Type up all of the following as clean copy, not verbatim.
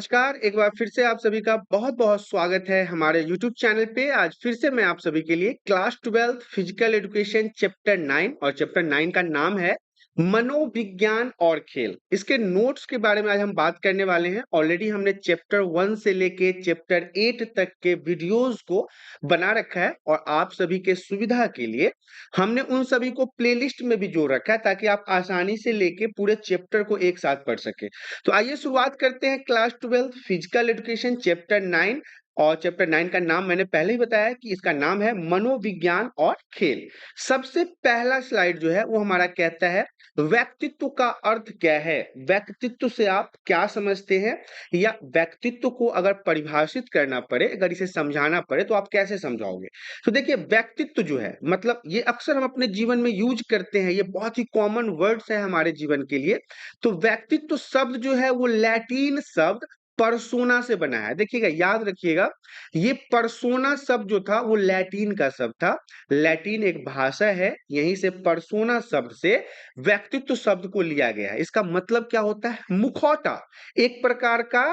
नमस्कार, एक बार फिर से आप सभी का बहुत-बहुत स्वागत है हमारे यूट्यूब चैनल पे। आज फिर से मैं आप सभी के लिए क्लास 12 फिजिकल एजुकेशन चैप्टर 9 और चैप्टर 9 का नाम है मनोविज्ञान और खेल। इसके नोट्स के बारे में आज हम बात करने वाले हैं। ऑलरेडी हमने चैप्टर 1 से लेके चैप्टर 8 तक के वीडियोस को बना रखा है और आप सभी के सुविधा के लिए हमने उन सभी को प्लेलिस्ट में भी जोड़ रखा है ताकि आप आसानी से लेके पूरे चैप्टर को एक साथ पढ़ सकें। तो आइए शुरुआत करते हैं क्लास 12 फिजिकल एजुकेशन चैप्टर 9 और चैप्टर 9 का नाम मैंने पहले ही बताया कि इसका नाम है मनोविज्ञान और खेल। सबसे पहला स्लाइड जो है वो हमारा कहता है व्यक्तित्व का अर्थ क्या है। व्यक्तित्व से आप क्या समझते हैं या व्यक्तित्व को अगर परिभाषित करना पड़े, अगर इसे समझाना पड़े तो आप कैसे समझाओगे। तो देखिए व्यक्तित्व जो है मतलब ये अक्सर हम अपने जीवन में यूज करते हैं, ये बहुत ही कॉमन वर्ड्स है हमारे जीवन के लिए। तो व्यक्तित्व शब्द जो है वो लैटिन शब्द पर्सोना से बना है। देखिएगा, याद रखिएगा, ये पर्सोना शब्द जो था वो लैटिन का शब्द था। लैटिन एक भाषा है, यहीं से पर्सोना शब्द से व्यक्तित्व शब्द को लिया गया है। इसका मतलब क्या होता है? मुखौटा। एक प्रकार का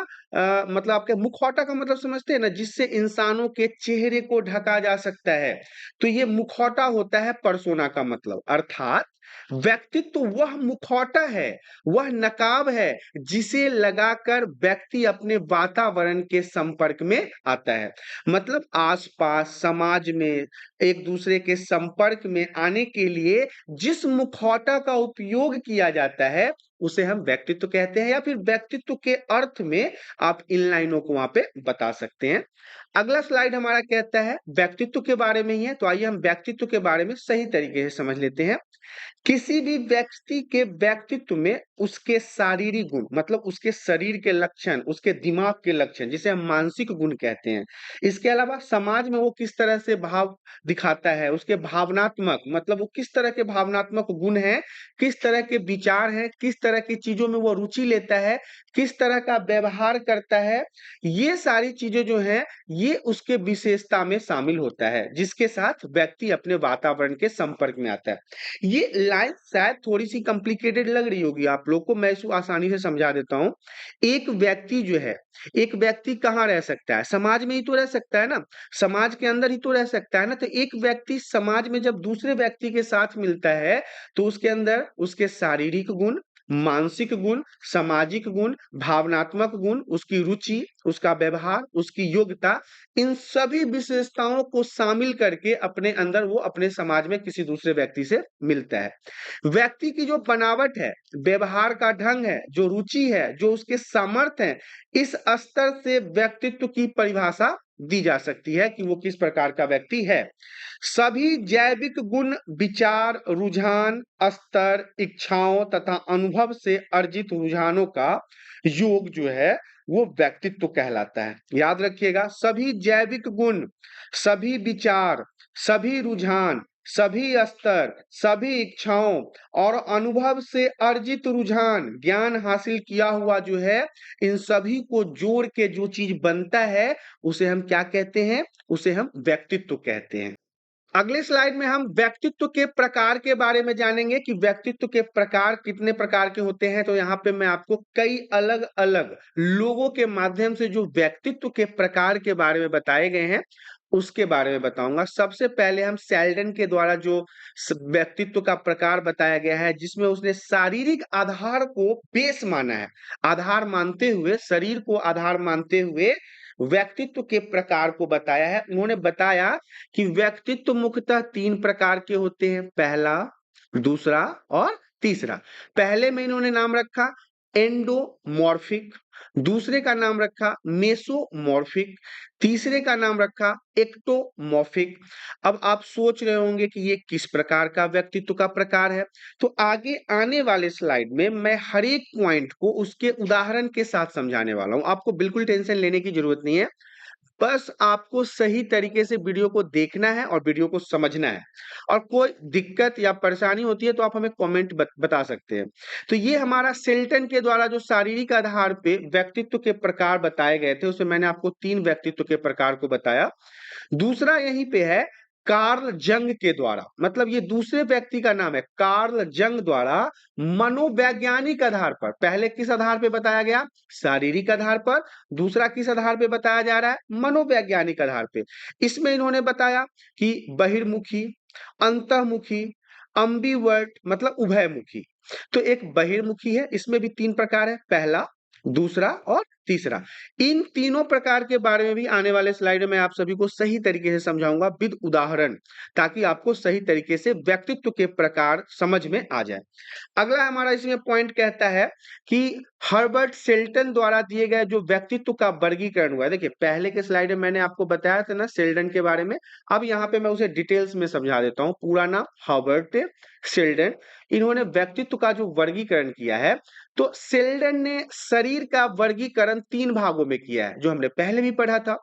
मतलब आपके मुखौटा का मतलब समझते हैं ना, जिससे इंसानों के चेहरे को ढका जा सकता है। तो ये मुखौटा होता है पर्सोना का मतलब। अर्थात व्यक्तित्व वह मुखौटा है, वह नकाब है जिसे लगाकर व्यक्ति अपने वातावरण के संपर्क में आता है। मतलब आसपास समाज में एक दूसरे के संपर्क में आने के लिए जिस मुखौटा का उपयोग किया जाता है उसे हम व्यक्तित्व कहते हैं, या फिर व्यक्तित्व के अर्थ में आप इन लाइनों को वहां पे बता सकते हैं। अगला स्लाइड हमारा कहता है व्यक्तित्व के बारे में ही है, तो आइए हम व्यक्तित्व के बारे में सही तरीके से समझ लेते हैं। किसी भी व्यक्ति के व्यक्तित्व में उसके शारीरिक गुण मतलब उसके शरीर के लक्षण, उसके दिमाग के लक्षण, जिसे हम मानसिक गुण कहते हैं। इसके अलावा समाज में वो किस तरह से भाव दिखाता है, उसके भावनात्मक मतलब वो किस तरह के भावनात्मक गुण हैं, किस तरह के विचार हैं, किस तरह की चीजों में वो रुचि लेता है, किस तरह का व्यवहार करता है। ये सारी चीजें जो हैं ये उसके विशेषता में शामिल होता है, जिसके साथ व्यक्ति अपने वातावरण के संपर्क में आता है। ये लाइन शायद थोड़ी-सी कॉम्प्लिकेटेड लग रही होगी आप लोग को, मैं इसको आसानी से समझा देता हूँ। एक व्यक्ति जो है, एक व्यक्ति कहाँ रह सकता है? समाज में ही तो रह सकता है ना, समाज के अंदर ही तो रह सकता है ना। तो एक व्यक्ति समाज में जब दूसरे व्यक्ति के साथ मिलता है, तो उसके अंदर उसके शारीरिक गुण, मानसिक गुण, सामाजिक गुण, भावनात्मक गुण, उसकी रुचि, उसका व्यवहार, उसकी योग्यता, इन सभी विशेषताओं को शामिल करके अपने अंदर वो अपने समाज में किसी दूसरे व्यक्ति से मिलता है। व्यक्ति की जो बनावट है, व्यवहार का ढंग है, जो रुचि है, जो उसके सामर्थ्य है, इस स्तर से व्यक्तित्व की परिभाषा दी जा सकती है कि वो किस प्रकार का व्यक्ति है। सभी जैविक गुण, विचार, रुझान, स्तर, इच्छाओं तथा अनुभव से अर्जित रुझानों का योग जो है वो व्यक्तित्व कहलाता है। याद रखिएगा, सभी जैविक गुण, सभी विचार, सभी रुझान, सभी स्तर, सभी इच्छाओं और अनुभव से अर्जित रुझान, ज्ञान हासिल किया हुआ जो है, इन सभी को जोड़ के जो चीज बनता है उसे हम क्या कहते हैं? उसे हम व्यक्तित्व कहते हैं। अगले स्लाइड में हम व्यक्तित्व के प्रकार के बारे में जानेंगे कि व्यक्तित्व के प्रकार कितने प्रकार के होते हैं। तो यहाँ पे मैं आपको कई अलग-अलग लोगों के माध्यम से जो व्यक्तित्व के प्रकार के बारे में बताए गए हैं, उसके बारे में बताऊंगा। सबसे पहले हम सेल्डन के द्वारा जो व्यक्तित्व का प्रकार बताया गया है, जिसमें उसने शारीरिक आधार को बेस माना है, आधार मानते हुए, शरीर को आधार मानते हुए व्यक्तित्व के प्रकार को बताया है। उन्होंने बताया कि व्यक्तित्व मुख्यतः 3 प्रकार के होते हैं, पहला, दूसरा और तीसरा। पहले में इन्होंने नाम रखा एंडोमॉर्फिक, दूसरे का नाम रखा मेसोमॉर्फिक, तीसरे का नाम रखा एक्टोमॉर्फिक। अब आप सोच रहे होंगे कि ये किस प्रकार का व्यक्तित्व का प्रकार है। तो आगे आने वाले स्लाइड में मैं हर एक पॉइंट को उसके उदाहरण के साथ समझाने वाला हूं। आपको बिल्कुल टेंशन लेने की जरूरत नहीं है, बस आपको सही तरीके से वीडियो को देखना है और वीडियो को समझना है। और कोई दिक्कत या परेशानी होती है तो आप हमें कमेंट बता सकते हैं। तो ये हमारा सेल्टन के द्वारा जो शारीरिक आधार पे व्यक्तित्व के प्रकार बताए गए थे, उसमें मैंने आपको 3 व्यक्तित्व के प्रकार को बताया। दूसरा यहीं पे है कार्ल जंग के द्वारा, मतलब ये दूसरे व्यक्ति का नाम है, कार्ल जंग द्वारा मनोवैज्ञानिक आधार पर, पहले किस आधार पे बताया गया, शारीरिक आधार पर, दूसरा किस आधार पे बताया जा रहा है, मनोवैज्ञानिक आधार पे। इसमें इन्होंने बताया कि बहिर्मुखी, अंतर्मुखी, अम्बिवर्ट मतलब उभयमुखी। तो एक बहिर्मुखी है, इसमें भी 3 प्रकार है, पहला, दूसरा और तीसरा। इन तीनों प्रकार के बारे में भी आने वाले स्लाइड में आप सभी को सही तरीके से समझाऊंगा विद उदाहरण, ताकि आपको सही तरीके से व्यक्तित्व के प्रकार समझ में आ जाए। अगला हमारा इसमें पॉइंट कहता है कि हर्बर्ट शेल्टन द्वारा दिए गए जो व्यक्तित्व का वर्गीकरण हुआ है। देखिए पहले के स्लाइड में मैंने आपको बताया था ना शेल्टन के बारे में, अब यहाँ पे मैं उसे डिटेल्स में समझा देता हूँ। पूरा नाम हर्बर्ट शेल्टन। इन्होंने व्यक्तित्व का जो वर्गीकरण किया है, तो शेल्टन ने शरीर का वर्गीकरण 3 भागों में किया है, जो हमने पहले भी पढ़ा था।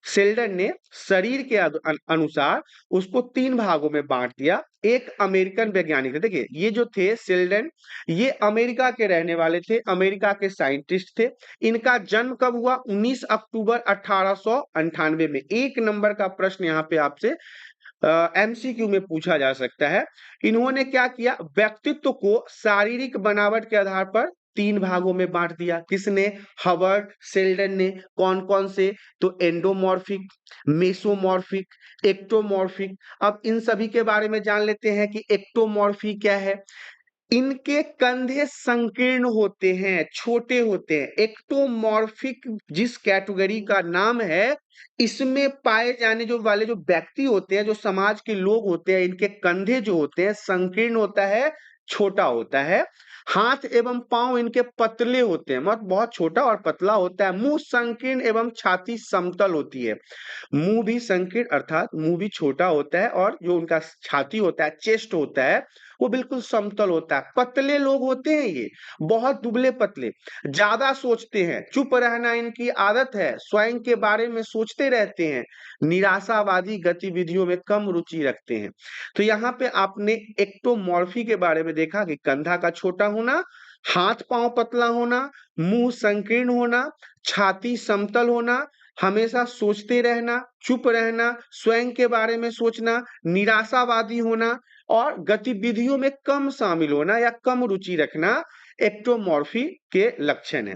शेल्डन ने शरीर के अनुसार उसको 3 भागों में बांट दिया। एक अमेरिकन वैज्ञानिक थे, देखिए ये जो थे शेल्डन, ये अमेरिका के रहने वाले थे, अमेरिका के साइंटिस्ट थे। इनका जन्म कब हुआ, 19 अक्टूबर 1898 में। 1 नंबर का प्रश्न यहाँ पे आपसे एमसीक्यू में पूछा जा सकता है। इन्होंने क्या किया, व्यक्तित्व को शारीरिक बनावट के आधार पर 3 भागों में बांट दिया। किसने, हवर्ड शेल्डन ने। कौन कौन से, तो एंडोमॉर्फिक, मेसोमॉर्फिक, एक्टोमॉर्फिक। अब इन सभी के बारे में जान लेते हैं कि एक्टोमॉर्फी क्या है। इनके कंधे संकीर्ण होते हैं, छोटे होते हैं। एक्टोमॉर्फिक जिस कैटेगरी का नाम है, इसमें पाए जाने जो वाले जो व्यक्ति होते हैं, जो समाज के लोग होते हैं, इनके कंधे जो होते हैं संकीर्ण होता है, छोटा होता है। हाथ एवं पांव इनके पतले होते हैं, मतलब बहुत छोटा और पतला होता है। मुंह संकीर्ण एवं छाती समतल होती है। मुंह भी संकीर्ण अर्थात मुंह भी छोटा होता है, और जो उनका छाती होता है, चेस्ट होता है, वो बिल्कुल समतल होता है। पतले लोग होते हैं ये, बहुत दुबले पतले, ज्यादा सोचते हैं, चुप रहना इनकी आदत है, स्वयं के बारे में सोचते रहते हैं, निराशावादी गतिविधियों में कम रुचि रखते हैं। तो यहाँ पे आपने एक्टोमॉर्फी के बारे में देखा कि कंधा का छोटा होना, हाथ पांव पतला होना, मुंह संकीर्ण होना, छाती समतल होना, हमेशा सोचते रहना, चुप रहना, स्वयं के बारे में सोचना, निराशावादी होना और गतिविधियों में कम शामिल होना या कम रुचि रखना एक्टोमॉर्फी के लक्षण है।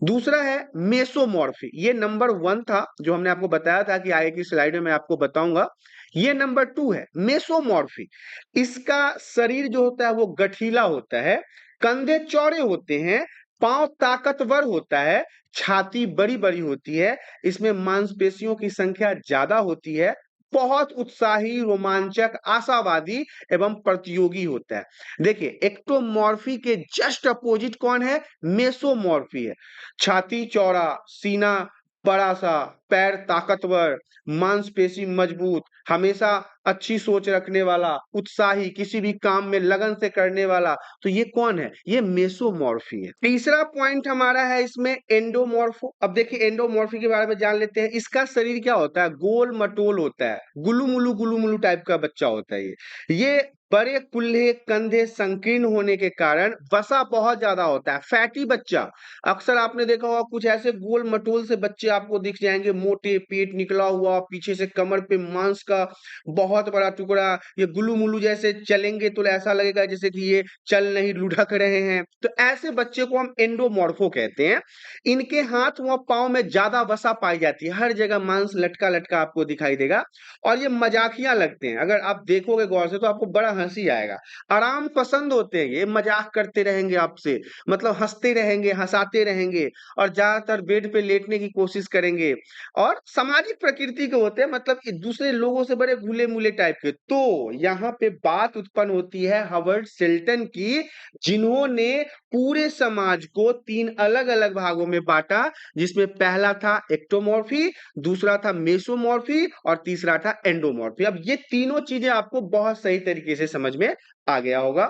दूसरा है मेसोमॉर्फी। ये नंबर 1 था, जो हमने आपको बताया था कि आगे की स्लाइड में मैं आपको बताऊंगा। ये नंबर 2 है मेसोमॉर्फी। इसका शरीर जो होता है वो गठीला होता है, कंधे चौड़े होते हैं, पांव ताकतवर होता है, छाती बड़ी बड़ी होती है, इसमें मांसपेशियों की संख्या ज्यादा होती है, बहुत उत्साही, रोमांचक, आशावादी एवं प्रतियोगी होता है। देखिए एक्टोमॉर्फी के जस्ट अपोजिट कौन है, मेसोमॉर्फी है। छाती चौड़ा, सीना बड़ा सा, पैर ताकतवर, मांसपेशी मजबूत, हमेशा अच्छी सोच रखने वाला, उत्साही, किसी भी काम में लगन से करने वाला। तो ये कौन है, ये मेसोमॉर्फी है। तीसरा पॉइंट हमारा है इसमें एंडोमॉर्फो। अब देखिए एंडोमॉर्फी के बारे में जान लेते हैं। इसका शरीर क्या होता है, गोल मटोल होता है, गुलू मुलू टाइप का बच्चा होता है ये बड़े कुल्हे, कंधे संकीर्ण होने के कारण वसा बहुत ज्यादा होता है, फैटी बच्चा। अक्सर आपने देखा होगा कुछ ऐसे गोल मटोल से बच्चे आपको दिख जाएंगे, मोटे, पेट निकला हुआ, पीछे से कमर पे मांस का बहुत बड़ा टुकड़ा, ये गुलू मुलू जैसे चलेंगे तो ऐसा लगेगा जैसे कि ये चल नहीं, लुढ़क रहे हैं। तो ऐसे बच्चे को हम एंडोमॉर्फो कहते हैं। इनके हाथ व पांव में ज्यादा वसा पाई जाती है, हर जगह मांस लटका लटका आपको दिखाई देगा, और ये मजाकिया लगते हैं। अगर आप देखोगे गौर से तो आपको बड़ा हंसी आएगा। आराम पसंद होते हैं, ये मजाक करते रहेंगे आपसे, मतलब हंसते रहेंगे, हंसाते रहेंगे, और ज्यादातर बेड पे लेटने की कोशिश करेंगे, और सामाजिक प्रकृति के होते हैं, मतलब दूसरे लोगों से बड़े घुले मुले टाइप के। तो यहाँ पे बात उत्पन्न होती है हवर्ड शेल्टन की, जिन्होंने पूरे समाज को 3 अलग अलग भागों में बांटा, जिसमें पहला था एक्टोमॉर्फी, दूसरा था मेसोमॉर्फी और तीसरा था एंडोमॉर्फी। अब ये तीनों चीजें आपको बहुत सही तरीके से समझ में आ गया होगा।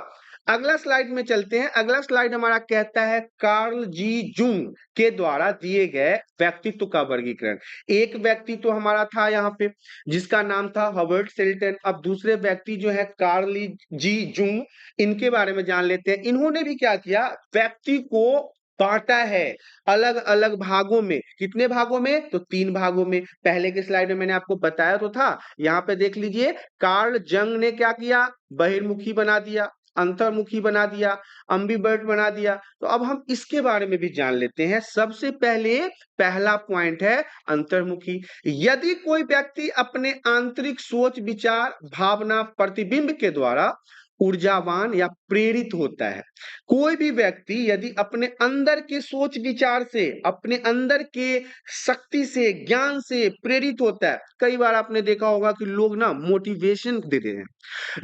अगला स्लाइड में चलते हैं। अगला स्लाइड हमारा कहता है कार्ल जी जूंग के द्वारा दिए गए व्यक्तित्व का वर्गीकरण। एक व्यक्ति तो हमारा था यहाँ पे जिसका नाम था हवर्ड शेल्टन। अब दूसरे व्यक्ति जो है कार्ल जी जूंग, इनके बारे में जान लेते हैं। इन्होंने भी क्या किया, व्यक्ति को बांटा है अलग अलग भागों में। कितने भागों में? तो 3 भागों में। पहले के स्लाइड में मैंने आपको बताया तो था। यहाँ पे देख लीजिए, कार्ल जंग ने क्या किया? बहिर्मुखी बना दिया, अंतर्मुखी बना दिया, अम्बिवर्ट बना दिया। तो अब हम इसके बारे में भी जान लेते हैं। सबसे पहले पहला पॉइंट है अंतर्मुखी। यदि कोई व्यक्ति अपने आंतरिक सोच, विचार, भावना, प्रतिबिंब के द्वारा ऊर्जावान या प्रेरित होता है। कोई भी व्यक्ति यदि अपने अंदर के सोच विचार से, अपने अंदर के शक्ति से, ज्ञान से प्रेरित होता है। कई बार आपने देखा होगा कि लोग ना मोटिवेशन देते हैं,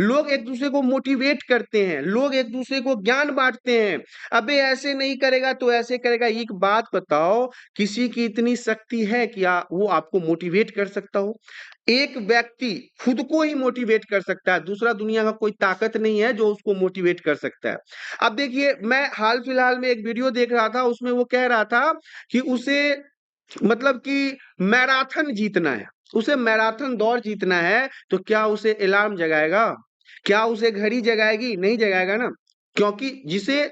लोग एक दूसरे को मोटिवेट करते हैं, लोग एक दूसरे को ज्ञान बांटते हैं। अबे ऐसे नहीं करेगा तो ऐसे करेगा। एक बात बताओ, किसी की इतनी शक्ति है कि वो आपको मोटिवेट कर सकता हो? एक व्यक्ति खुद को ही मोटिवेट कर सकता है, दूसरा दुनिया का कोई ताकत नहीं है जो उसको मोटिवेट कर सकता है। अब देखिए, मैं हाल फिलहाल में एक वीडियो देख रहा था, उसमें वो कह रहा था कि उसे मतलब कि मैराथन जीतना है, उसे मैराथन दौड़ जीतना है। तो क्या उसे अलार्म जगाएगा? क्या उसे घड़ी जगाएगी? नहीं जगाएगा ना। क्योंकि जिसे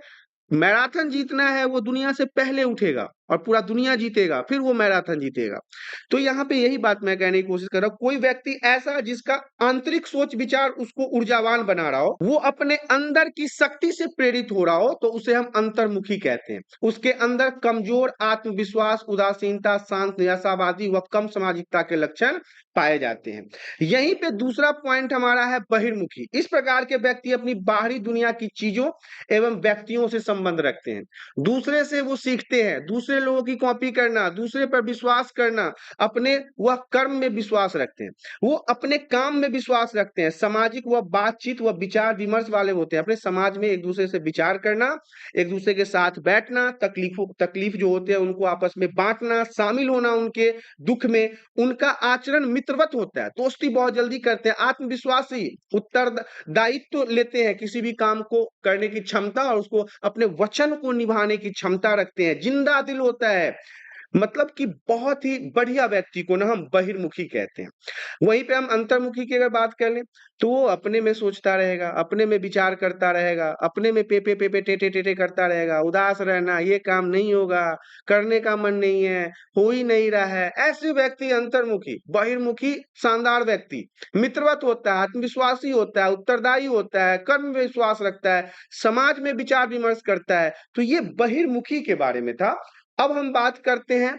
मैराथन जीतना है वो दुनिया से पहले उठेगा और पूरा दुनिया जीतेगा, फिर वो मैराथन जीतेगा। तो यहाँ पे यही बात मैं कहने की कोशिश कर रहा हूँ। कोई व्यक्ति ऐसा जिसका आंतरिक सोच विचार उसको ऊर्जावान बना रहा हो, वो अपने अंदर की शक्ति से प्रेरित हो रहा हो, तो उसे हम अंतर्मुखी कहते हैं। उसके अंदर कमजोर आत्मविश्वास, उदासीनता, शांत, निराशावादी व कम सामाजिकता के लक्षण पाए जाते हैं। यहीं पे दूसरा पॉइंट हमारा है बहिर्मुखी। इस प्रकार के व्यक्ति अपनी बाहरी दुनिया की चीजों एवं व्यक्तियों से संबंध रखते हैं। दूसरे से वो सीखते हैं, दूसरे लोगों की कॉपी करना, दूसरे पर विश्वास करना, अपने वह कर्म में विश्वास रखते हैं, वो अपने काम में विश्वास रखते हैं, सामाजिक व बातचीत व विचार विमर्श वाले होते हैं। अपने समाज में एक दूसरे से विचार करना, एक दूसरे के साथ बैठना, तकलीफ जो होते हैं उनको आपस में बांटना, शामिल होना उनके दुख में। उनका आचरण मित्रवत होता है, दोस्ती बहुत जल्दी करते हैं, आत्मविश्वासी, उत्तरदायित्व लेते हैं, किसी भी काम को करने की क्षमता और उसको अपने वचन को निभाने की क्षमता रखते हैं, जिंदा दिल होता है। मतलब कि बहुत ही बढ़िया व्यक्ति को ना हम बहिर्मुखी कहते हैं। वहीं पे हम अंतर्मुखी की अगर बात कर लें, तो वो अपने में सोचता रहेगा, अपने में विचार करता रहेगा, अपने में पे टेटे टेटे करता रहेगा, उदास रहना, ये काम नहीं होगा, करने का मन नहीं है, हो ही नहीं रहा है। ऐसे व्यक्ति अंतर्मुखी। बहिर्मुखी शानदार व्यक्ति मित्रवत होता है, आत्मविश्वासी होता है, उत्तरदायी होता है, कर्म में विश्वास रखता है, समाज में विचार विमर्श करता है। तो ये बहिर्मुखी के बारे में था। अब हम बात करते हैं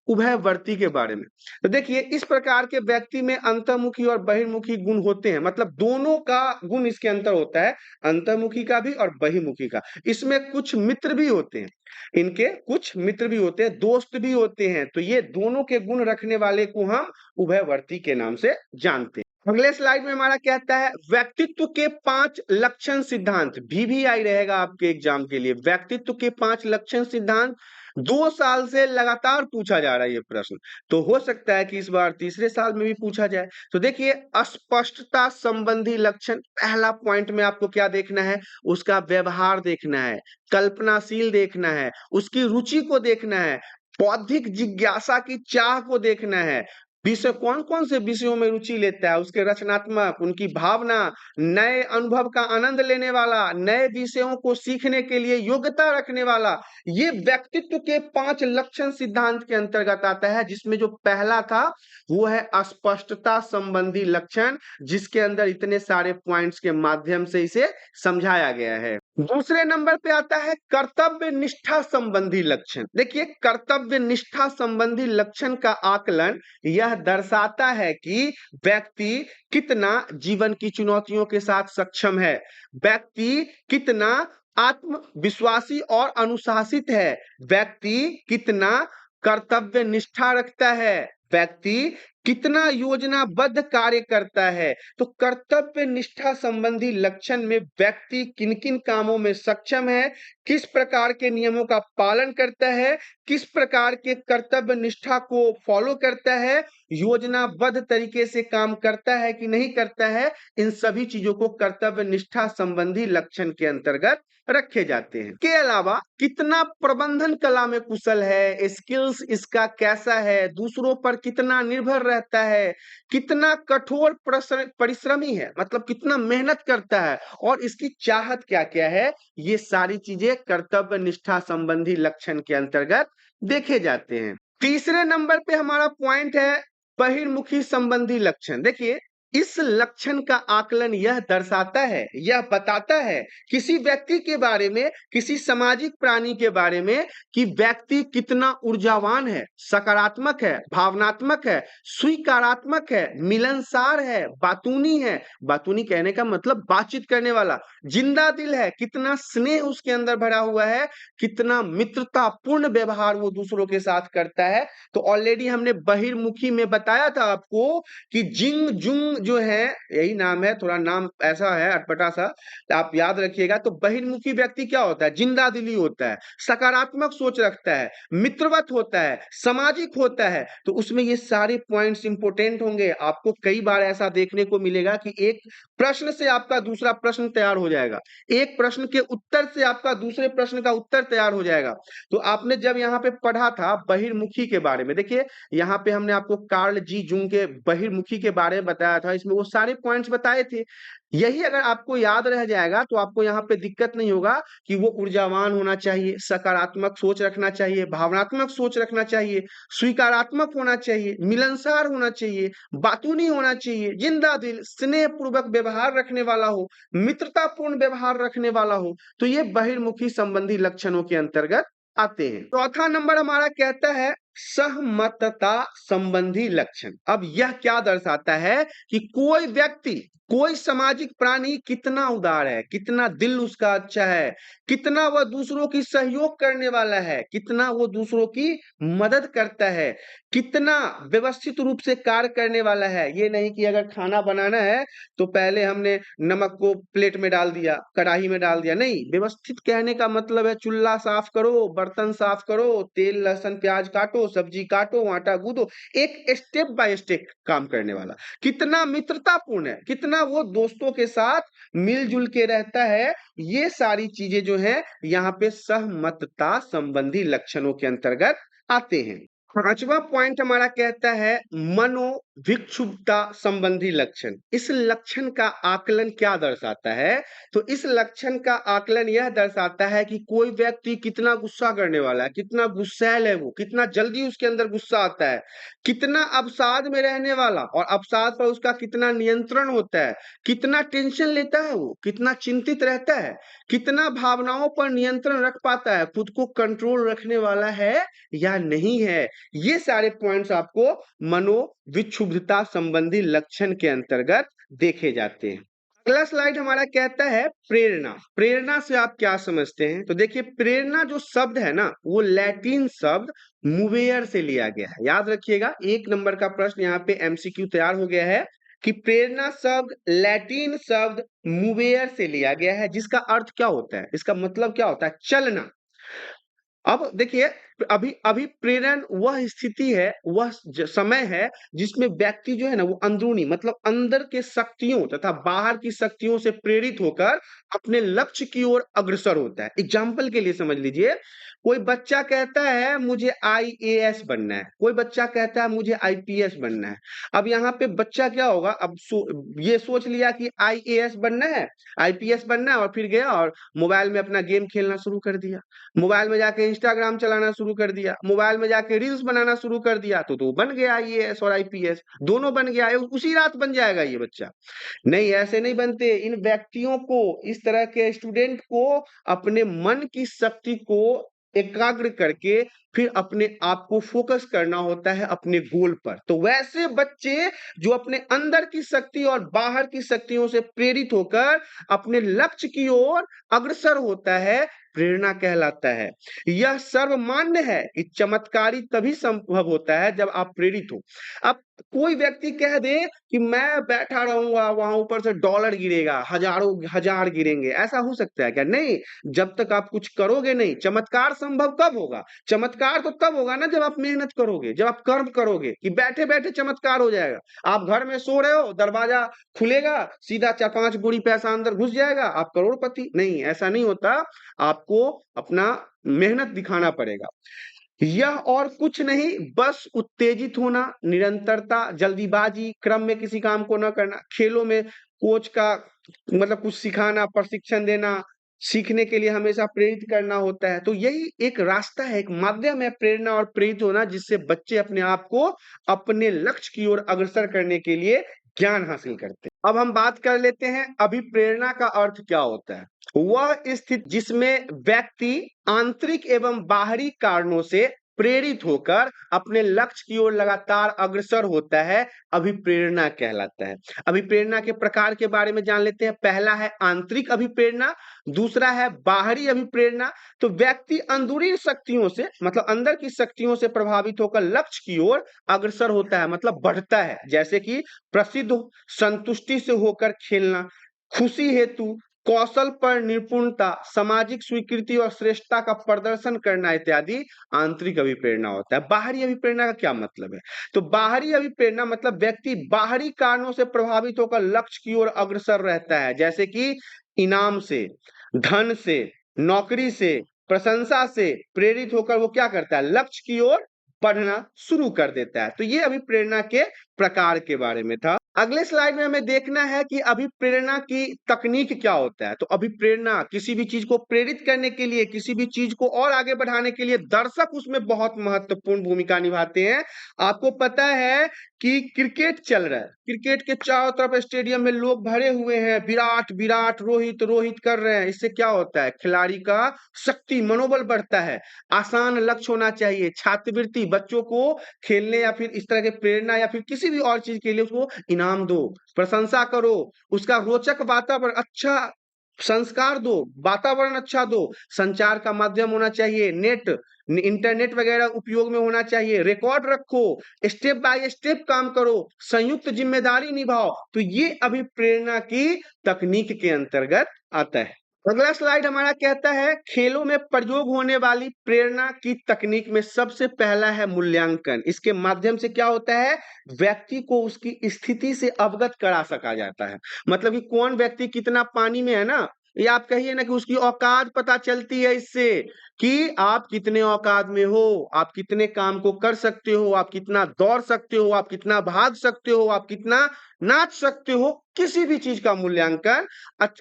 उभयवर्ती के बारे में। तो देखिए, इस प्रकार के व्यक्ति में अंतर्मुखी और बहिर्मुखी गुण होते हैं, मतलब दोनों का गुण इसके अंतर होता है, अंतर्मुखी का भी और बहिर्मुखी का। इसमें कुछ मित्र भी होते हैं, इनके कुछ मित्र भी होते हैं, दोस्त भी होते हैं। तो ये दोनों के गुण रखने वाले को हम उभयवर्ती के नाम से जानते हैं। अगले स्लाइड में हमारा कहता है व्यक्तित्व के 5 लक्षण सिद्धांत। VVI रहेगा आपके एग्जाम के लिए, व्यक्तित्व के 5 लक्षण सिद्धांत। 2 साल से लगातार पूछा जा रहा है ये प्रश्न, तो हो सकता है कि इस बार तीसरे साल में भी पूछा जाए। तो देखिए, अस्पष्टता संबंधी लक्षण, पहला पॉइंट में आपको क्या देखना है? उसका व्यवहार देखना है, कल्पनाशील देखना है, उसकी रुचि को देखना है, बौद्धिक जिज्ञासा की चाह को देखना है, विषय कौन कौन से विषयों में रुचि लेता है, उसके रचनात्मक, उनकी भावना, नए अनुभव का आनंद लेने वाला, नए विषयों को सीखने के लिए योग्यता रखने वाला। ये व्यक्तित्व के 5 लक्षण सिद्धांत के अंतर्गत आता है, जिसमें जो पहला था वो है अस्पष्टता संबंधी लक्षण, जिसके अंदर इतने सारे पॉइंट्स के माध्यम से इसे समझाया गया है। दूसरे नंबर पे आता है कर्तव्य निष्ठा संबंधी लक्षण। देखिए, कर्तव्य निष्ठा संबंधी लक्षण का आकलन यह दर्शाता है कि व्यक्ति कितना जीवन की चुनौतियों के साथ सक्षम है, व्यक्ति कितना आत्मविश्वासी और अनुशासित है, व्यक्ति कितना कर्तव्य निष्ठा रखता है, व्यक्ति कितना योजनाबद्ध कार्य करता है। तो कर्तव्य निष्ठा संबंधी लक्षण में व्यक्ति किन किन कामों में सक्षम है, किस प्रकार के नियमों का पालन करता है, किस प्रकार के कर्तव्य निष्ठा को फॉलो करता है, योजनाबद्ध तरीके से काम करता है कि नहीं करता है, इन सभी चीजों को कर्तव्य निष्ठा संबंधी लक्षण के अंतर्गत रखे जाते हैं। के अलावा कितना प्रबंधन कला में कुशल है, स्किल्स इसका कैसा है, दूसरों पर कितना निर्भर रहता रहता है, कितना कठोर परिश्रमी है, मतलब कितना मेहनत करता है और इसकी चाहत क्या-क्या है, ये सारी चीजें कर्तव्य निष्ठा संबंधी लक्षण के अंतर्गत देखे जाते हैं। तीसरे नंबर पे हमारा पॉइंट है बहिर्मुखी संबंधी लक्षण। देखिए, इस लक्षण का आकलन यह दर्शाता है, यह बताता है किसी व्यक्ति के बारे में, किसी सामाजिक प्राणी के बारे में कि व्यक्ति कितना ऊर्जावान है, सकारात्मक है, भावनात्मक है, स्वीकारात्मक है, मिलनसार है, बातूनी है। बातूनी कहने का मतलब बातचीत करने वाला, जिंदा दिल है, कितना स्नेह उसके अंदर भरा हुआ है, कितना मित्रतापूर्ण व्यवहार वो दूसरों के साथ करता है। तो ऑलरेडी हमने बहिर्मुखी में बताया था आपको कि जिंग जुंग जो है, यही नाम है, थोड़ा नाम ऐसा है अटपटा सा, तो आप याद रखिएगा। तो बहिर्मुखी व्यक्ति क्या होता है? जिंदा दिली होता है, सकारात्मक सोच रखता है, मित्रवत होता है, सामाजिक होता है। तो उसमें ये सारे पॉइंट्स इंपोर्टेंट होंगे। आपको कई बार ऐसा देखने को मिलेगा कि एक प्रश्न से आपका दूसरा प्रश्न तैयार हो जाएगा, एक प्रश्न के उत्तर से आपका दूसरे प्रश्न का उत्तर तैयार हो जाएगा। तो आपने जब यहाँ पे पढ़ा था बहिर्मुखी के बारे में, देखिए यहाँ पे हमने आपको कार्ल जी जुंग के बहिर्मुखी के बारे में बताया था, इसमें वो सारे पॉइंट्स बताए थे। यही अगर आपको याद रह जाएगा तो आपको यहाँ पे दिक्कत नहीं होगा कि वो ऊर्जावान होना चाहिए, सकारात्मक सोच रखना चाहिए, भावनात्मक सोच रखना चाहिए, स्वीकारात्मक होना चाहिए, मिलनसार होना चाहिए, बातूनी होना चाहिए, जिंदा दिल, स्नेह पूर्वक व्यवहार रखने वाला हो, मित्रतापूर्ण व्यवहार रखने वाला हो। तो ये बहिर्मुखी संबंधी लक्षणों के अंतर्गत आते हैं। चौथा नंबर हमारा कहता है सहमतता संबंधी लक्षण। अब यह क्या दर्शाता है कि कोई व्यक्ति, कोई सामाजिक प्राणी कितना उदार है, कितना दिल उसका अच्छा है, कितना वह दूसरों की सहयोग करने वाला है, कितना वो दूसरों की मदद करता है, कितना व्यवस्थित रूप से कार्य करने वाला है। ये नहीं कि अगर खाना बनाना है तो पहले हमने नमक को प्लेट में डाल दिया, कढ़ाई में डाल दिया। नहीं, व्यवस्थित कहने का मतलब है चूल्हा साफ करो, बर्तन साफ करो, तेल लहसुन प्याज काटो, सब्जी काटो, आटा गूंदो, एक स्टेप बाय स्टेप काम करने वाला। कितना मित्रतापूर्ण है, कितना वो दोस्तों के साथ मिलजुल के रहता है। ये सारी चीजें जो है यहाँ पे सहमतता संबंधी लक्षणों के अंतर्गत आते हैं। पांचवा पॉइंट हमारा कहता है मनोविक्षुब्धता संबंधी लक्षण। इस लक्षण का आकलन क्या दर्शाता है? तो इस लक्षण का आकलन यह दर्शाता है कि कोई व्यक्ति कितना गुस्सा करने वाला है, कितना गुस्सैल है, वो कितना जल्दी उसके अंदर गुस्सा आता है, कितना अवसाद में रहने वाला और अवसाद पर उसका कितना नियंत्रण होता है, कितना टेंशन लेता है, वो कितना चिंतित रहता है, कितना भावनाओं पर नियंत्रण रख पाता है, खुद को कंट्रोल रखने वाला है या नहीं है। ये सारे पॉइंट्स आपको मनोविक्षुब्धता संबंधी लक्षण के अंतर्गत देखे जाते हैं। अगला स्लाइड हमारा कहता है प्रेरणा। प्रेरणा से आप क्या समझते हैं? तो देखिए, प्रेरणा जो शब्द है ना, वो लैटिन शब्द मूवेयर से लिया गया है। याद रखिएगा, एक नंबर का प्रश्न यहाँ पे एमसीक्यू तैयार हो गया है कि प्रेरणा शब्द लैटिन शब्द मूवेयर से लिया गया है, जिसका अर्थ क्या होता है, इसका मतलब क्या होता है? चलना। अब देखिए, अभी अभी प्रेरण वह स्थिति है, वह समय है जिसमें व्यक्ति जो है ना, वो अंदरूनी मतलब अंदर के शक्तियों तथा बाहर की शक्तियों से प्रेरित होकर अपने लक्ष्य की ओर अग्रसर होता है। एग्जाम्पल के लिए समझ लीजिए, कोई बच्चा कहता है मुझे आईएएस बनना है, कोई बच्चा कहता है मुझे आईपीएस बनना है। अब यहाँ पे बच्चा क्या होगा, अब ये सोच लिया कि आईएएस बनना है, आईपीएस बनना है, और फिर गया और मोबाइल में अपना गेम खेलना शुरू कर दिया, मोबाइल में जाके इंस्टाग्राम चलाना शुरू कर दिया, मोबाइल में जाके रील्स बनाना शुरू कर दिया, तो बन गया आईएएस और आईपीएस, दोनों बन गया। उसी रात बन जाएगा ये बच्चा? नहीं, ऐसे नहीं बनते। इन व्यक्तियों को, इस तरह के स्टूडेंट को अपने मन की शक्ति को एकाग्र करके फिर अपने आप को फोकस करना होता है अपने गोल पर। तो वैसे बच्चे जो अपने अंदर की शक्ति और बाहर की शक्तियों से प्रेरित होकर अपने लक्ष्य की ओर अग्रसर होता है, प्रेरणा कहलाता है। यह सर्वमान्य है कि चमत्कारी तभी संभव होता है जब आप प्रेरित हो। अब कोई व्यक्ति कह दे कि मैं बैठा रहूंगा, वहां ऊपर से डॉलर गिरेगा, हजारों हजार गिरेंगे, ऐसा हो सकता है क्या? नहीं। जब तक आप कुछ करोगे नहीं, चमत्कार संभव कब होगा? चमत्कार तो तब होगा ना जब आप मेहनत करोगे, जब आप कर्म करोगे। कि बैठे बैठे चमत्कार हो जाएगा? आप घर में सो रहे हो, दरवाजा खुलेगा, सीधा 4-5 बोरी पैसा अंदर घुस जाएगा, आप करोड़पति? नहीं, ऐसा नहीं होता। आपको अपना मेहनत दिखाना पड़ेगा। यह और कुछ नहीं, बस उत्तेजित होना, निरंतरता, जल्दीबाजी, क्रम में किसी काम को न करना, खेलों में कोच का मतलब कुछ सिखाना, प्रशिक्षण देना, सीखने के लिए हमेशा प्रेरित करना होता है। तो यही एक रास्ता है, एक माध्यम है प्रेरणा और प्रेरित होना, जिससे बच्चे अपने आप को अपने लक्ष्य की ओर अग्रसर करने के लिए ज्ञान हासिल करते हैं। अब हम बात कर लेते हैं अभिप्रेरणा का अर्थ क्या होता है। वह स्थिति जिसमें व्यक्ति आंतरिक एवं बाहरी कारणों से प्रेरित होकर अपने लक्ष्य की ओर लगातार अग्रसर होता है, अभिप्रेरणा कहलाता है। अभिप्रेरणा के प्रकार के बारे में जान लेते हैं। पहला है आंतरिक अभिप्रेरणा, दूसरा है बाहरी अभिप्रेरणा। तो व्यक्ति अंदरूनी शक्तियों से मतलब अंदर की शक्तियों से प्रभावित होकर लक्ष्य की ओर अग्रसर होता है, मतलब बढ़ता है। जैसे कि प्रसिद्ध संतुष्टि से होकर खेलना, खुशी हेतु, कौशल पर निपुणता, सामाजिक स्वीकृति और श्रेष्ठता का प्रदर्शन करना इत्यादि आंतरिक अभिप्रेरणा होता है। बाहरी अभिप्रेरणा का क्या मतलब है? तो बाहरी अभिप्रेरणा मतलब व्यक्ति बाहरी कारणों से प्रभावित होकर लक्ष्य की ओर अग्रसर रहता है, जैसे कि इनाम से, धन से, नौकरी से, प्रशंसा से प्रेरित होकर वो क्या करता है? लक्ष्य की ओर बढ़ना शुरू कर देता है। तो ये अभिप्रेरणा के प्रकार के बारे में था। अगले स्लाइड में हमें देखना है कि अभिप्रेरणा की तकनीक क्या होता है। तो अभिप्रेरणा किसी भी चीज को प्रेरित करने के लिए, किसी भी चीज को और आगे बढ़ाने के लिए दर्शक उसमें बहुत महत्वपूर्ण भूमिका निभाते हैं। आपको पता है कि क्रिकेट चल रहा है, क्रिकेट के चारों तरफ स्टेडियम में लोग भरे हुए हैं, विराट विराट, रोहित रोहित कर रहे हैं। इससे क्या होता है? खिलाड़ी का शक्ति, मनोबल बढ़ता है। आसान लक्ष्य होना चाहिए, छात्रवृत्ति, बच्चों को खेलने या फिर इस तरह के प्रेरणा या फिर किसी भी और चीज के लिए उसको इनाम दो, प्रशंसा करो, उसका रोचक वातावरण, अच्छा संस्कार दो, वातावरण अच्छा दो। संचार का माध्यम होना चाहिए, नेट इंटरनेट वगैरह उपयोग में होना चाहिए, रिकॉर्ड रखो, स्टेप बाय स्टेप काम करो, संयुक्त जिम्मेदारी निभाओ। तो ये अभिप्रेरणा की तकनीक के अंतर्गत आता है। अगला स्लाइड हमारा कहता है खेलों में प्रयोग होने वाली प्रेरणा की तकनीक में सबसे पहला है मूल्यांकन। इसके माध्यम से क्या होता है? व्यक्ति को उसकी स्थिति से अवगत करा सका जाता है। मतलब कि कौन व्यक्ति कितना पानी में है ना, ये आप कहिए ना कि उसकी औकात पता चलती है इससे, कि आप कितने औकात में हो, आप कितने काम को कर सकते हो, आप कितना दौड़ सकते हो, आप कितना भाग सकते हो, आप कितना नाच सकते हो। किसी भी चीज का मूल्यांकन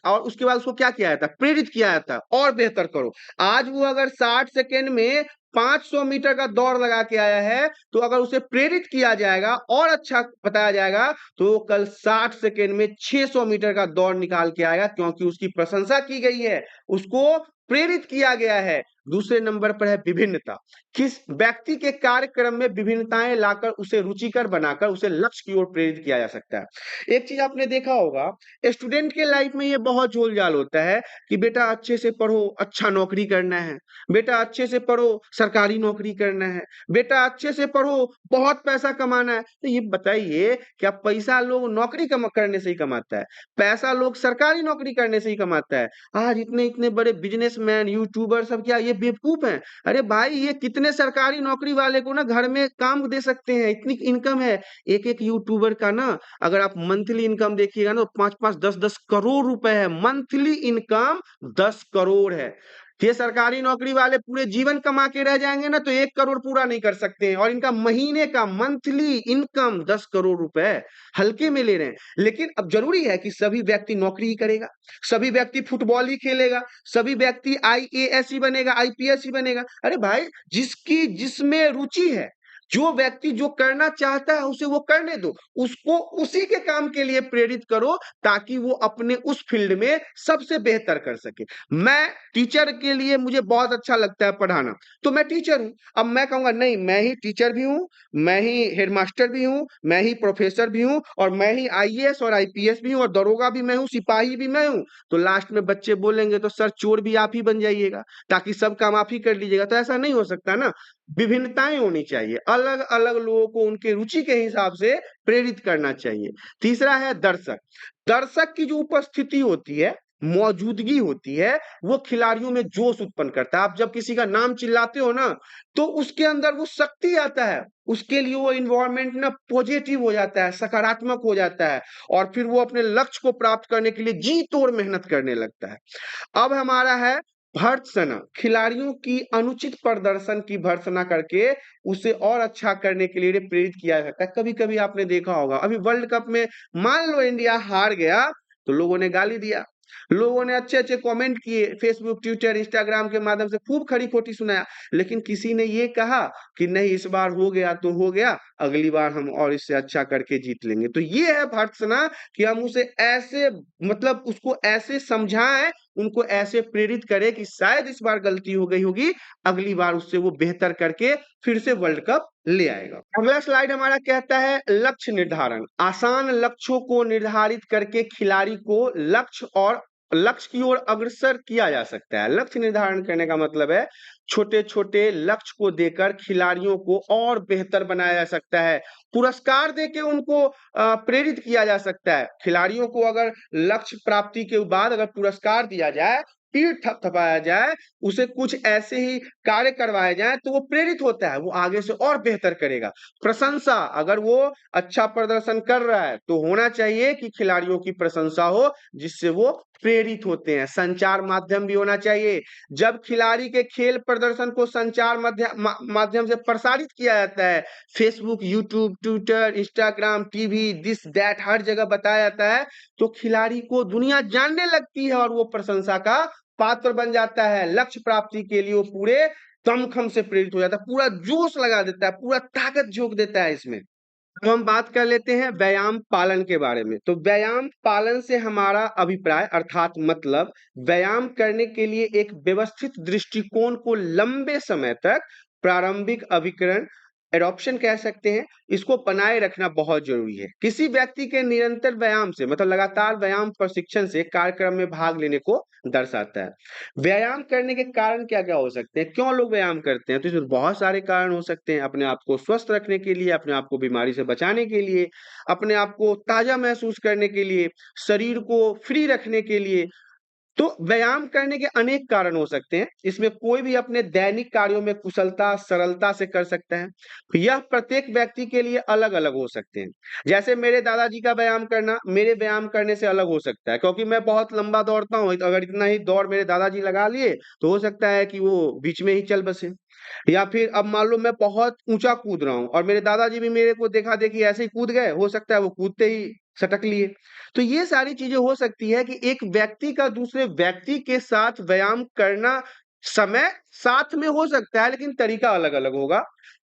और उसके बाद उसको क्या किया जाता है? प्रेरित किया जाता है और बेहतर करो। आज वो अगर 60 सेकेंड में 500 मीटर का दौड़ लगा के आया है, तो अगर उसे प्रेरित किया जाएगा और अच्छा बताया जाएगा, तो वो कल 60 सेकेंड में 600 मीटर का दौड़ निकाल के आएगा, क्योंकि उसकी प्रशंसा की गई है, उसको प्रेरित किया गया है। दूसरे नंबर पर है विभिन्नता। किस व्यक्ति के कार्यक्रम में विभिन्नताएं लाकर उसे रुचिकर बनाकर उसे लक्ष्य की ओर प्रेरित किया जा सकता है। एक चीज आपने देखा होगा, स्टूडेंट के लाइफ में ये बहुत झोल-झाल होता है कि बेटा अच्छे से पढ़ो, अच्छा नौकरी करना है, बेटा अच्छे से पढ़ो, सरकारी नौकरी करना है, बेटा अच्छे से पढ़ो, बहुत पैसा कमाना है। तो ये बताइए, क्या पैसा लोग नौकरी करने से ही कमाता है? पैसा लोग सरकारी नौकरी करने से ही कमाता है? आज इतने-इतने बड़े बिजनेसमैन, यूट्यूबर सब क्या ये बेवकूफ हैं? अरे भाई, ये कितने सरकारी नौकरी वाले को ना घर में काम दे सकते हैं, इतनी इनकम है। एक-एक यूट्यूबर का ना अगर आप मंथली इनकम देखिएगा ना, 5-5, 10-10 करोड़ रुपए है। मंथली इनकम 10 करोड़ है। ये सरकारी नौकरी वाले पूरे जीवन कमा के रह जाएंगे ना, तो 1 करोड़ पूरा नहीं कर सकते हैं, और इनका महीने का मंथली इनकम 10 करोड़ रुपए हल्के में ले रहे हैं। लेकिन अब जरूरी है कि सभी व्यक्ति नौकरी ही करेगा, सभी व्यक्ति फुटबॉल ही खेलेगा, सभी व्यक्ति आईएएस ही बनेगा, आईपीएस ही बनेगा? अरे भाई, जिसकी जिसमें रुचि है, जो व्यक्ति जो करना चाहता है उसे वो करने दो, उसको उसी के काम के लिए प्रेरित करो, ताकि वो अपने उस फील्ड में सबसे बेहतर कर सके। मैं टीचर के लिए मुझे बहुत अच्छा लगता है पढ़ाना, तो मैं टीचर हूं। अब मैं कहूंगा नहीं, मैं ही टीचर भी हूं, मैं ही हेडमास्टर भी हूं, मैं ही प्रोफेसर भी हूं, और मैं ही आईएएस और आईपीएस भी हूं, और दरोगा भी मैं हूं, सिपाही भी मैं हूं। तो लास्ट में बच्चे बोलेंगे तो सर चोर भी आप ही बन जाइएगा, ताकि सब काम आप ही कर लीजिएगा। तो ऐसा नहीं हो सकता ना, विभिन्नताएं होनी चाहिए, अलग अलग लोगों को उनके रुचि के हिसाब से प्रेरित करना चाहिए। तीसरा है दर्शक। दर्शक की जो उपस्थिति होती है, मौजूदगी होती है, वो खिलाड़ियों में जोश उत्पन्न करता है। आप जब किसी का नाम चिल्लाते हो ना, तो उसके अंदर वो शक्ति आता है, उसके लिए वो इन्वायरमेंट ना पॉजिटिव हो जाता है, सकारात्मक हो जाता है, और फिर वो अपने लक्ष्य को प्राप्त करने के लिए जी तोड़ मेहनत करने लगता है। अब हमारा है भर्त्सना, खिलाड़ियों की अनुचित प्रदर्शन की भर्त्सना करके उसे और अच्छा करने के लिए प्रेरित किया जाता है। कभी-कभी आपने देखा होगा, अभी वर्ल्ड कप में मान लो इंडिया हार गया, तो लोगों ने गाली दिया, लोगों ने अच्छे-अच्छे कमेंट किए, फेसबुक, ट्विटर, इंस्टाग्राम के माध्यम से खूब खरी-खोटी सुनाया, लेकिन किसी ने ये कहा कि नहीं इस बार हो गया तो हो गया, अगली बार हम और इससे अच्छा करके जीत लेंगे। तो ये है भर्त्सना कि हम उसे ऐसे मतलब उसको ऐसे समझाएँ, उनको ऐसे प्रेरित करें कि शायद इस बार गलती हो गई होगी, अगली बार उससे वो बेहतर करके फिर से वर्ल्ड कप ले आएगा। अगला स्लाइड हमारा कहता है लक्ष्य निर्धारण। आसान लक्ष्यों को निर्धारित करके खिलाड़ी को लक्ष्य की ओर अग्रसर किया जा सकता है। लक्ष्य निर्धारण करने का मतलब है छोटे-छोटे लक्ष्य को देकर खिलाड़ियों को और बेहतर बनाया जा सकता है। पुरस्कार देके उनको प्रेरित किया जा सकता है। खिलाड़ियों को अगर लक्ष्य प्राप्ति के बाद अगर पुरस्कार दिया जाए, पीठ थपथपाया जाए, उसे कुछ ऐसे ही कार्य करवाए जाएँ तो वो प्रेरित होता है, वो आगे से और बेहतर करेगा। प्रशंसा, अगर वो अच्छा प्रदर्शन कर रहा है, तो होना चाहिए कि खिलाड़ियों की प्रशंसा हो, जिससे वो प्रेरित होते हैं। संचार माध्यम भी होना चाहिए। जब खिलाड़ी के खेल प्रदर्शन को संचार माध्यम से प्रसारित किया जाता है, Facebook, YouTube, Twitter, Instagram, TV, this that हर जगह बताया जाता है, तो खिलाड़ी को दुनिया जानने लगती है और वो प्रशंसा का पात्र बन जाता है। लक्ष्य प्राप्ति के लिए वो पूरे दमखम से प्रेरित हो जाता है, पूरा जोश लगा देता है, पूरा ताकत झोंक देता है इसमें। अब हम बात कर लेते हैं व्यायाम पालन के बारे में। तो व्यायाम पालन से हमारा अभिप्राय अर्थात मतलब व्यायाम करने के लिए एक व्यवस्थित दृष्टिकोण को लंबे समय तक प्रारंभिक अभिकरण एडॉप्शन कह सकते हैं, इसको बनाए रखना बहुत जरूरी है। किसी व्यक्ति के निरंतर व्यायाम से मतलब लगातार व्यायाम प्रशिक्षण से कार्यक्रम में भाग लेने को दर्शाता है। व्यायाम करने के कारण क्या-क्या हो सकते हैं? क्यों लोग व्यायाम करते हैं? तो इसमें बहुत सारे कारण हो सकते हैं। अपने आप को स्वस्थ रखने के लिए, अपने आप को बीमारी से बचाने के लिए, अपने आप को ताज़ा महसूस करने के लिए, शरीर को फ्री रखने के लिए। तो व्यायाम करने के अनेक कारण हो सकते हैं। इसमें कोई भी अपने दैनिक कार्यों में कुशलता, सरलता से कर सकता है। यह प्रत्येक व्यक्ति के लिए अलग-अलग हो सकते हैं। जैसे मेरे दादाजी का व्यायाम करना, मेरे व्यायाम करने से अलग हो सकता है क्योंकि मैं बहुत लंबा दौड़ता हूँ, तो अगर इतना ही दौड़ मेरे दादाजी लगा लिए, तो हो सकता है कि वो बीच में ही चल बसे। या फिर अब मान लो मैं बहुत ऊँचा कूद रहा हूँ और मेरे दादाजी भी मेरे को देखा-देखी ऐसे ही कूद गए, हो सकता है वो कूदते ही सटक लिए। तो ये सारी चीज़ें हो सकती है कि एक व्यक्ति का दूसरे व्यक्ति के साथ व्यायाम करना समय साथ में हो सकता है, लेकिन तरीका अलग-अलग होगा।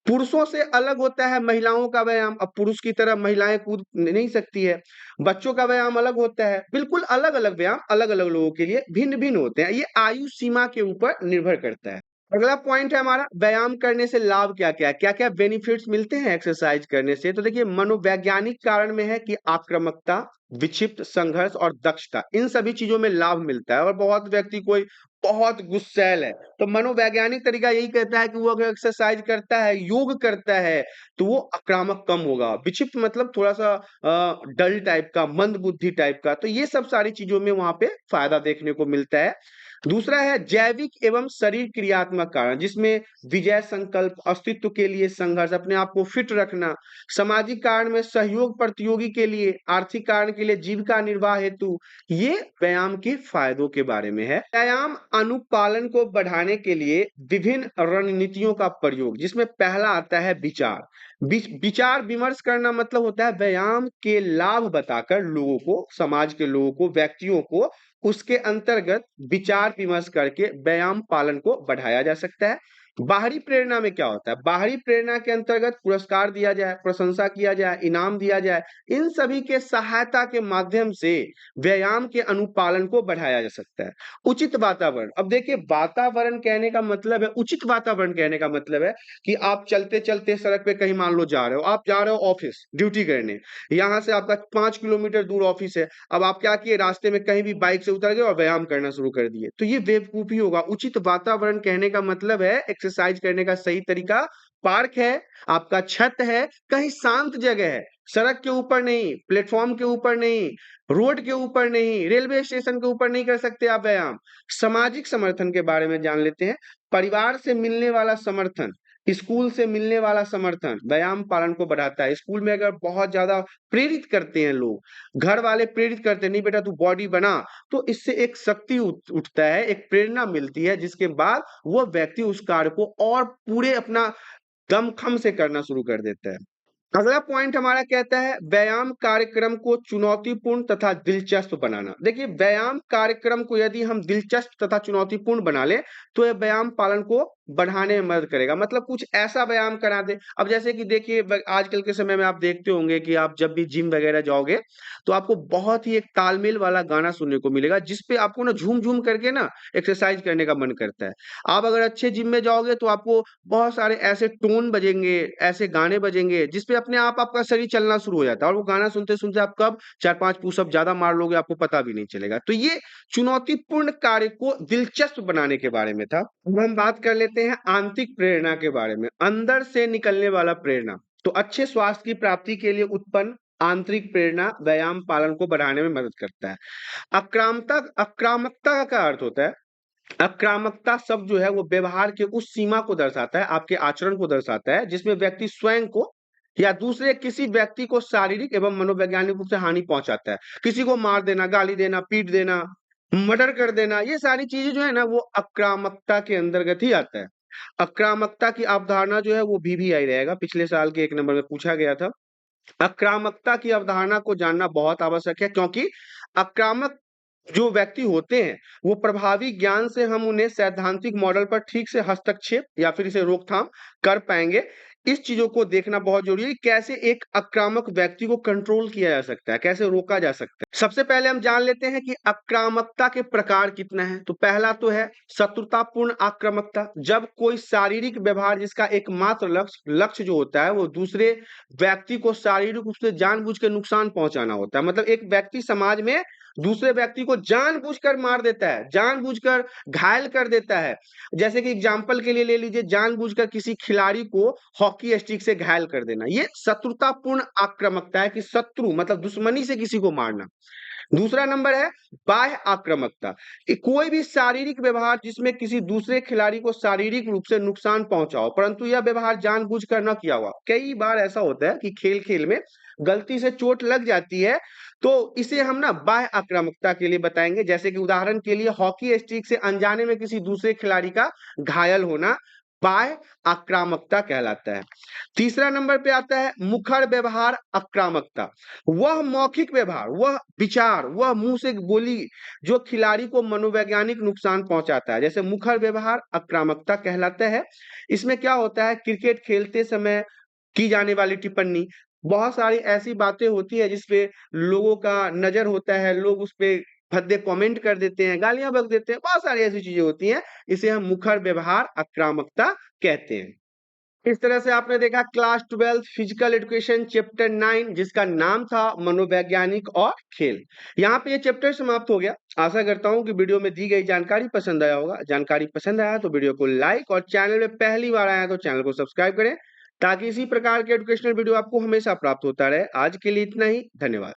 पुरुषों से अलग होता है महिलाओं का व्यायाम, अब पुरुष की तरह महिलाएँ कूद नहीं सकती है। बच्चों का व्यायाम अलग होता है, बिल्कुल अलग-अलग व्यायाम अलग-अलग लोगों के लिए भिन्न-भिन्न होते हैं। ये आयु सीमा के ऊपर निर्भर करता है। अगला पॉइंट है हमारा व्यायाम करने से लाभ क्या-क्या है? क्या-क्या बेनिफिट्स मिलते हैं एक्सरसाइज करने से? तो देखिए मनोवैज्ञानिक कारण में है कि आक्रामकता, विक्षिप्त संघर्ष और दक्षता, इन सभी चीज़ों में लाभ मिलता है और बहुत व्यक्ति कोई बहुत गुस्सैल है, तो मनोवैज्ञानिक तरीका यही कहता है कि वो अगर एक्सरसाइज करता है, योग करता है, तो वो आक्रामक कम होगा। विक्षिप्त मतलब थोड़ा-सा डल टाइप का, मंद बुद्धि टाइप का, तो ये सब सारी चीज़ों में वहाँ पे फ़ायदा देखने को मिलता है। दूसरा है जैविक एवं शरीर क्रियात्मक कारण जिसमें विजय संकल्प, अस्तित्व के लिए संघर्ष, अपने आप को फिट रखना, सामाजिक कारण में सहयोग प्रतियोगी के लिए, आर्थिक कारण के लिए जीविका निर्वाह हेतु, ये व्यायाम के फायदों के बारे में है। व्यायाम अनुपालन को बढ़ाने के लिए विभिन्न रणनीतियों का प्रयोग जिसमें पहला आता है विचार। विचार विमर्श करना मतलब होता है व्यायाम के लाभ बताकर लोगों को, समाज के लोगों को, व्यक्तियों को उसके अंतर्गत विचार विमर्श करके व्यायाम पालन को बढ़ाया जा सकता है। बाहरी प्रेरणा में क्या होता है? बाहरी प्रेरणा के अंतर्गत पुरस्कार दिया जाए, प्रशंसा किया जाए, इनाम दिया जाए, इन सभी के सहायता के माध्यम से व्यायाम के अनुपालन को बढ़ाया जा सकता है। उचित वातावरण, अब देखिए वातावरण कहने का मतलब है उचित वातावरण कहने का मतलब है कि आप चलते-चलते सड़क पे कहीं मान लो जा रहे हो, आप जा रहे हो ऑफिस ड्यूटी करने, यहाँ से आपका 5 किलोमीटर दूर ऑफिस है। अब आप क्या किए रास्ते में कहीं भी बाइक से उतर गए और व्यायाम करना शुरू कर दिए, तो ये बेवकूफी होगा। उचित वातावरण कहने का मतलब है एक्सरसाइज करने का सही तरीका पार्क है, आपका छत है, कहीं शांत जगह है, सड़क के ऊपर नहीं, प्लेटफॉर्म के ऊपर नहीं, रोड के ऊपर नहीं, रेलवे स्टेशन के ऊपर नहीं कर सकते आप व्यायाम। सामाजिक समर्थन के बारे में जान लेते हैं। परिवार से मिलने वाला समर्थन, स्कूल से मिलने वाला समर्थन व्यायाम पालन को बढ़ाता है। स्कूल में अगर बहुत ज्यादा प्रेरित करते हैं लोग, घर वाले प्रेरित करते हैं, नहीं बेटा तू बॉडी बना, तो इससे एक शक्ति उठता है, एक प्रेरणा मिलती है, जिसके बाद वो व्यक्ति उस कार्य को और पूरे अपना दमखम से करना शुरू कर देता है। अगला पॉइंट हमारा कहता है व्यायाम कार्यक्रम को चुनौतीपूर्ण तथा दिलचस्प बनाना। देखिए, व्यायाम कार्यक्रम को यदि हम दिलचस्प तथा चुनौतीपूर्ण बना लें तो यह व्यायाम पालन को बढ़ाने में मदद करेगा। मतलब कुछ ऐसा व्यायाम करा दे। अब जैसे कि देखिए, आजकल के समय में आप देखते होंगे कि आप जब भी जिम वगैरह जाओगे तो आपको बहुत ही एक तालमेल वाला गाना सुनने को मिलेगा, जिसपे आपको ना झूम झूम करके ना एक्सरसाइज करने का मन करता है। आप अगर अच्छे जिम में जाओगे तो आपको बहुत सारे ऐसे टोन बजेंगे, ऐसे गाने बजेंगे, जिसपे अपने आप आपका शरीर चलना शुरू हो जाता है, और वो गाना सुनते-सुनते आप कब 4-5 पुशअप ज़्यादा मार लोगे, आपको पता भी नहीं चलेगा। तो ये चुनौतीपूर्ण कार्य को दिलचस्प बनाने के बारे में था। अब हम बात कर लेते हैं आंतरिक प्रेरणा के बारे में, अंदर से निकलने वाला प्रेरणा। तो अच्छे स्वास्थ्य की प्राप्ति के लिए उत्पन्न आंतरिक प्रेरणा व्यायाम पालन को बढ़ाने में मदद करता है। आक्रामकता का अर्थ होता है, आक्रामकता शब्द जो है वो व्यवहार के उस सीमा को दर्शाता है, आपके आचरण को दर्शाता है, जिसमें व्यक्ति स्वयं को या दूसरे किसी व्यक्ति को शारीरिक एवं मनोवैज्ञानिक रूप से हानि पहुंचाता है। किसी को मार देना, गाली देना, पीट देना, मर्डर कर देना, ये सारी चीजें जो है ना वो आक्रामकता के अंतर्गत ही आता है। आक्रामकता की अवधारणा जो है वो VVI रहेगा, पिछले साल के 1 नंबर में पूछा गया था। आक्रामकता की अवधारणा को जानना बहुत आवश्यक है, क्योंकि आक्रामक जो व्यक्ति होते हैं, वो प्रभावी ज्ञान से हम उन्हें सैद्धांतिक मॉडल पर ठीक से हस्तक्षेप या फिर इसे रोकथाम कर पाएँगे। इस चीज़ों को देखना बहुत ज़रूरी है, कैसे एक आक्रामक व्यक्ति को कंट्रोल किया जा सकता है, कैसे रोका जा सकता है। सबसे पहले हम जान लेते हैं कि आक्रामकता के प्रकार कितने हैं। तो पहला तो है शत्रुतापूर्ण आक्रामकता, जब कोई शारीरिक व्यवहार जिसका एकमात्र लक्ष्य जो होता है वो दूसरे व्यक्ति को शारीरिक रूप से जानबूझ के नुकसान पहुँचाना होता है। मतलब एक व्यक्ति समाज में दूसरे व्यक्ति को जानबूझकर मार देता है, जानबूझकर घायल कर देता है। जैसे कि एग्जाम्पल के लिए ले लीजिए, जानबूझकर किसी खिलाड़ी को हॉकी स्टिक से घायल कर देना। ये शत्रुतापूर्ण आक्रामकता है, कि शत्रु मतलब दुश्मनी से किसी को मारना। दूसरा नंबर है बाह्य आक्रामकता, कि कोई भी शारीरिक व्यवहार जिसमें किसी दूसरे खिलाड़ी को शारीरिक रूप से नुकसान पहुंचाओ, परंतु यह व्यवहार जानबूझकर न किया हुआ। कई बार ऐसा होता है कि खेल-खेल में गलती से चोट लग जाती है, तो इसे हम ना बाह्य आक्रामकता के लिए बताएँगे। जैसे कि उदाहरण के लिए हॉकी स्टिक से अनजाने में किसी दूसरे खिलाड़ी का घायल होना बाह्य आक्रामकता कहलाता है। तीसरा नंबर पे आता है मुखर व्यवहार आक्रामकता। वह मौखिक व्यवहार, वह विचार, वह मुँह से बोली जो खिलाड़ी को मनोवैज्ञानिक नुकसान पहुँचाता है, जैसे मुखर व्यवहार आक्रामकता कहलाता है। इसमें क्या होता है, क्रिकेट खेलते समय की जाने वाली टिप्पणी, बहुत सारी ऐसी बातें होती है जिसपे लोगों का नज़र होता है, लोग उसपे भद्दे कमेंट कर देते हैं, गालियाँ बक देते हैं, बहुत सारी ऐसी चीज़ें होती हैं, इसे हम मुखर व्यवहार आक्रामकता कहते हैं। इस तरह से आपने देखा क्लास 12 फिजिकल एजुकेशन चैप्टर 9, जिसका नाम था मनोवैज्ञानिक और खेल। यहाँ पे ये चैप्टर समाप्त हो गया। आशा करता हूँ कि वीडियो में दी गई जानकारी पसंद आया होगा। जानकारी पसंद आया तो वीडियो को लाइक, और चैनल में पहली बार आया तो चैनल को सब्सक्राइब करें, ताकि इसी प्रकार के एजुकेशनल वीडियो आपको हमेशा प्राप्त होता रहे। आज के लिए इतना ही, धन्यवाद।